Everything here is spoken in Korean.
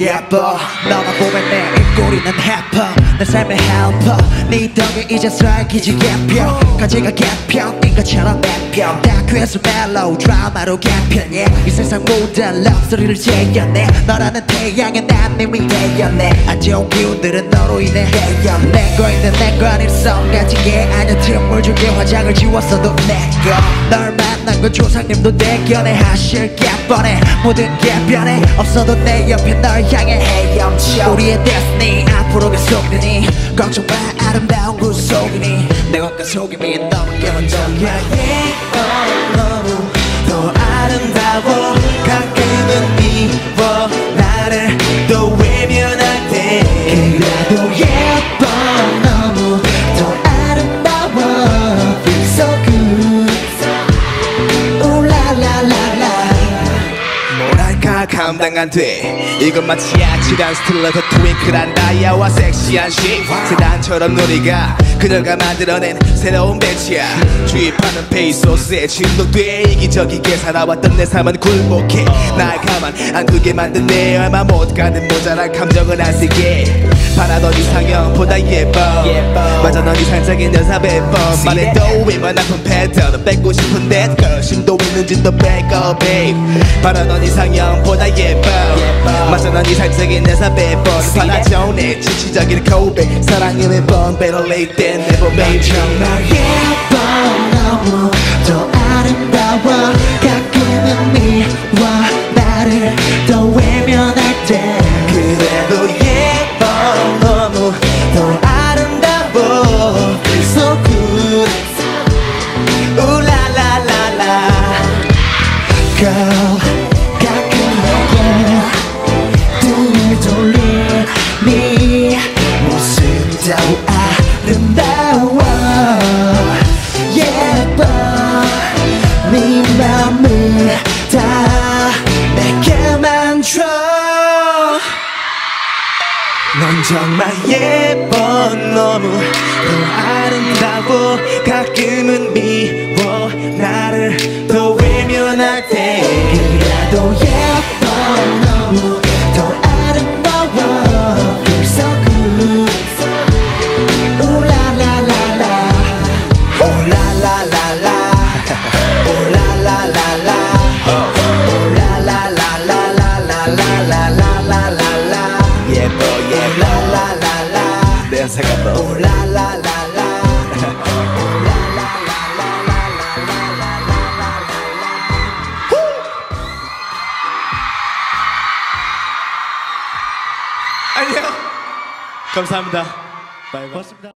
예뻐 너만 보면 내 입꼬리는 해퍼 내 삶의 헬퍼 네 덕에 이제서야 기지 개표 가지가 개편 네 것처럼 매편 다큐에서 멜로우 드라마로 개편해 이 세상 모든 럭서리를 재현해 너라는 태양에 난 이미 되었네 안 좋은 기운들은 너로 인해 내 거 있는 내 거 아닌 성같은 게 아냐 틈을 줄게 화장을 지웠어도 내거 널 만난 건 조상님도 대견해 하실 게 뻔해 모든 게 변해 없어도 내 옆에 널 향해 헤엄쳐 우리의 데스니 앞으로 계속되니 걱정 마 아름다운 그 속이니 내 겉과 속임이 너무 먼저야 예뻐 너무 더 아름다워 가끔은 미워 나를 또 외면할 때 그래도 예뻐 너무 더 아름다워 Feel so good 우라라라라 뭐랄까 감당 안 돼 이건 마치 아찔한 스틸러서 트윙클한 다이아와 섹시한 쉐입 세단처럼 우리가 그녀가 만들어낸 새로운 배치야 주입하는 페이소스에 진동돼 이기적이게 살아왔던 내 삶은 굴복해 날 가만 안 두게 만든 내 얼마 못 가는 모자란 감정은 안 쓰게 바라던 이상형보다 예뻐 맞아 넌 이상적인 여자 100번 말해도 이만 아픈 패턴은 뺏고 싶은데 그 심도 있는지 또 뺏고 babe 바라던 이상형보다 예뻐 맞아 넌 이상적인 여자 100번 받아줘 내 진취적인 고백 사랑의 매번 better late than never babe 정말 예뻐 너무 더 아름다워 가끔은 미워 나를 더 외면할 때 그래도 예뻐 너무 더 아름다워 Feel so good 우라라라라 Girl 가끔 내게 등을 돌려 네 모습이 더 아름다워 예뻐 네 맘을 다 내게만 줘 넌 정말 예뻐 너무 더 아름다워 가끔은 미워 나를 더 외면할 때 그래도 예뻐 너무 더 아름다워 Feel so good 우라라라라 오라라라라 오라라라라 오라라라라라라라라라라라 예뻐 예뻐 라라라라 내 생각도 오라라라라 안녕 감사합니다. 바이바이.